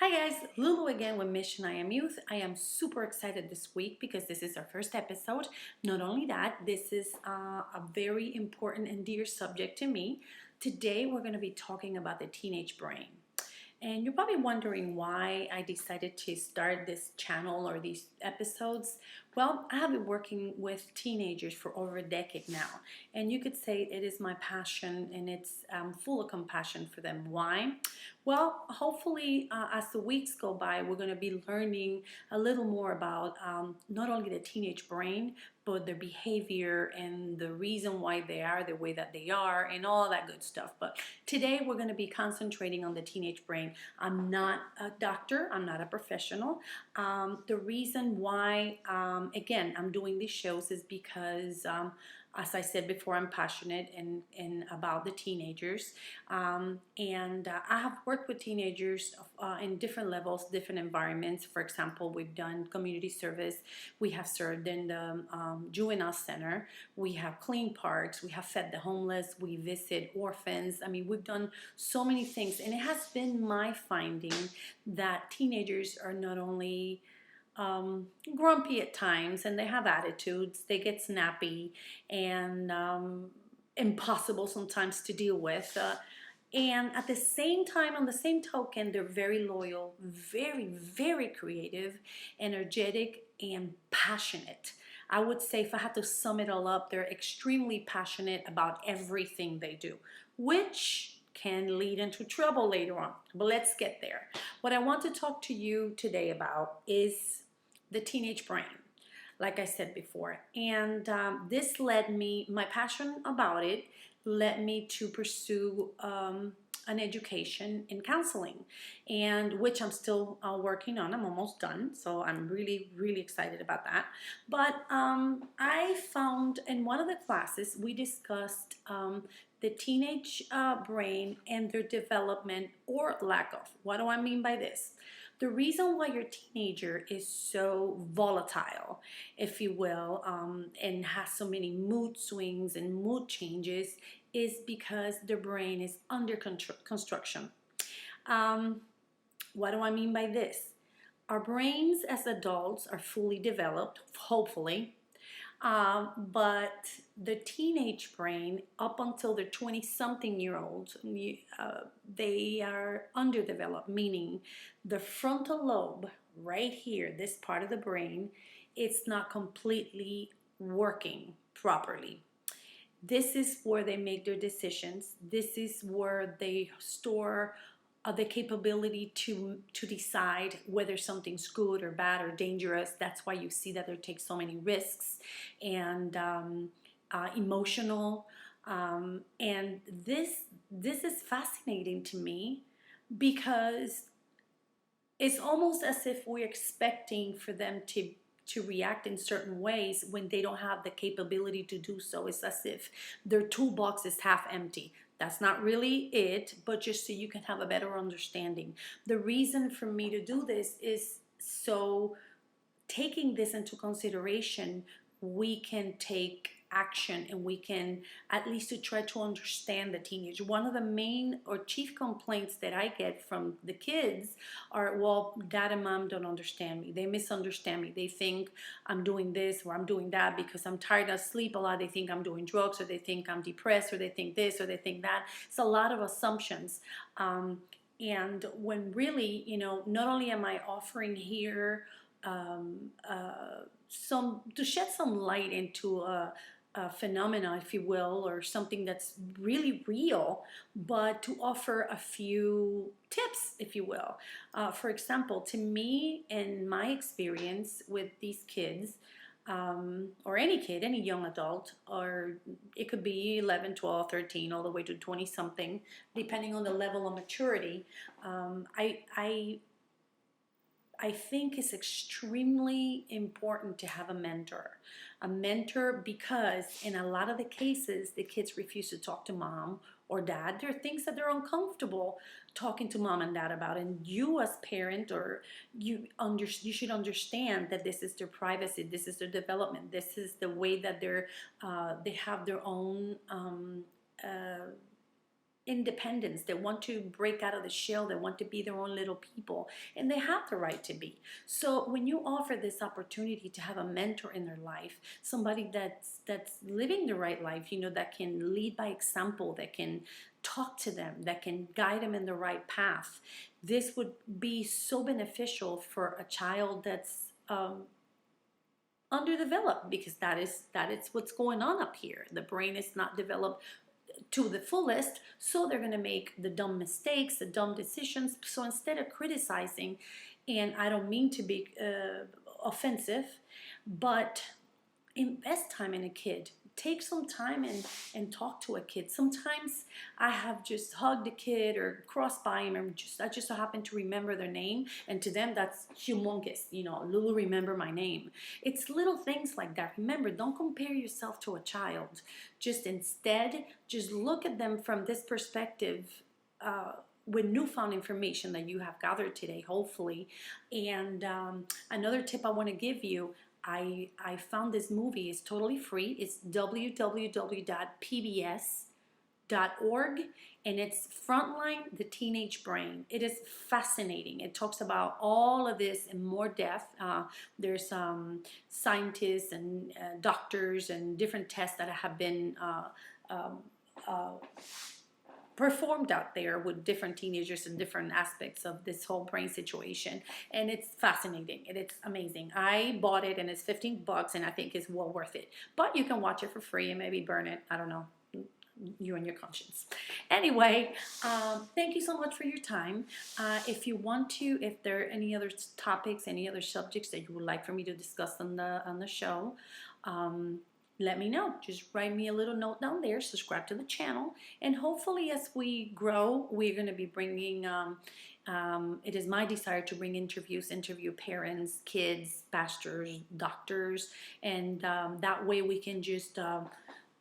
Hi guys, Lulu again with Mission I Am Youth. I am super excited this week because this is our first episode. Not only that, this is a very important and dear subject to me. Today we're going to be talking about the teenage brain. And you're probably wondering why I decided to start this channel or these episodes. Well, I have been working with teenagers for over a decade now, and you could say it is my passion and it's full of compassion for them. Why? Well, hopefully, as the weeks go by, we're going to be learning a little more about not only the teenage brain, but their behavior and the reason why they are the way that they are and all that good stuff. But today we're going to be concentrating on the teenage brain. I'm not a doctor, I'm not a professional. The reason why, again, I'm doing these shows is because as I said before, I'm passionate and about the teenagers. And I have worked with teenagers in different levels, different environments. For example, we've done community service. We have served in the juvenile center. We have cleaned parks. We have fed the homeless. We visit orphans. I mean, we've done so many things. And it has been my finding that teenagers are not only grumpy at times and they have attitudes, they get snappy and impossible sometimes to deal with. And at the same time, on the same token, they're very loyal, very, very creative, energetic, and passionate. I would say, if I had to sum it all up, they're extremely passionate about everything they do, which can lead into trouble later on. But let's get there. What I want to talk to you today about is the teenage brain, like I said before. And this led me, my passion about it led me to pursue an education in counseling, and which I'm still working on. I'm almost done, so I'm really, really excited about that. But I found in one of the classes we discussed the teenage brain and their development or lack of. What do I mean by this? The reason why your teenager is so volatile, if you will, and has so many mood swings and mood changes is because their brain is under construction. Um, what do I mean by this? Our brains as adults are fully developed, hopefully, but the teenage brain, up until they're 20-something-year-olds, they are underdeveloped, meaning the frontal lobe, right here, this part of the brain, it's not completely working properly. This is where they make their decisions. This is where they store the capability to decide whether something's good or bad or dangerous. That's why you see that they take so many risks and emotional. And this is fascinating to me because it's almost as if we're expecting for them to react in certain ways when they don't have the capability to do so. It's as if their toolbox is half empty. That's not really it, but just so you can have a better understanding. The reason for me to do this is so, taking this into consideration, we can take action and we can at least to try to understand the teenage. One of the main or chief complaints that I get from the kids are, well, dad and mom don't understand me. They misunderstand me. They think I'm doing this or I'm doing that because I'm tired of sleep a lot. They think I'm doing drugs, or they think I'm depressed, or they think this or they think that. It's a lot of assumptions. And when really, not only am I offering here some to shed some light into a phenomena, if you will, or something that's really real, but to offer a few tips, if you will. For example, to me, in my experience with these kids, or any kid, any young adult, or it could be 11, 12, 13, all the way to 20 something, depending on the level of maturity, I think it's extremely important to have a mentor. A mentor, because in a lot of the cases, the kids refuse to talk to mom or dad. There are things that they're uncomfortable talking to mom and dad about. And you as parent, or you should understand that this is their privacy, this is their development, this is the way that they have their own independence. They want to break out of the shell. They want to be their own little people, and they have the right to be. So when you offer this opportunity to have a mentor in their life, somebody that's living the right life, that can lead by example, that can talk to them, that can guide them in the right path, this would be so beneficial for a child that's underdeveloped, because that is what's going on up here. The brain is not developed to the fullest, so they're going to make the dumb mistakes, the dumb decisions. So instead of criticizing, and I don't mean to be offensive, but invest time in a kid. Take some time and talk to a kid. Sometimes I have just hugged a kid or crossed by him, and I just so happen to remember their name, and to them that's humongous. Lulu, remember my name. It's little things like that. Remember, don't compare yourself to a child. Just look at them from this perspective, with newfound information that you have gathered today, hopefully. And another tip I want to give you, I found this movie. It's totally free. It's www.pbs.org, and it's Frontline the Teenage Brain. It is fascinating. It talks about all of this in more depth. There's scientists and doctors and different tests that have been performed out there with different teenagers and different aspects of this whole brain situation, and it's fascinating and it's amazing. I bought it and it's $15, and I think it's well worth it, but you can watch it for free and maybe burn it. I don't know, you and your conscience. Anyway, thank you so much for your time. If there are any other topics, any other subjects that you would like for me to discuss on the show, let me know. Just write me a little note down there, subscribe to the channel, and hopefully as we grow, we're going to be bringing, it is my desire to interview parents, kids, pastors, doctors, and that way we can just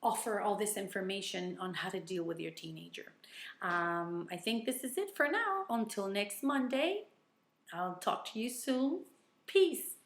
offer all this information on how to deal with your teenager. I think this is it for now. Until next Monday, I'll talk to you soon. Peace.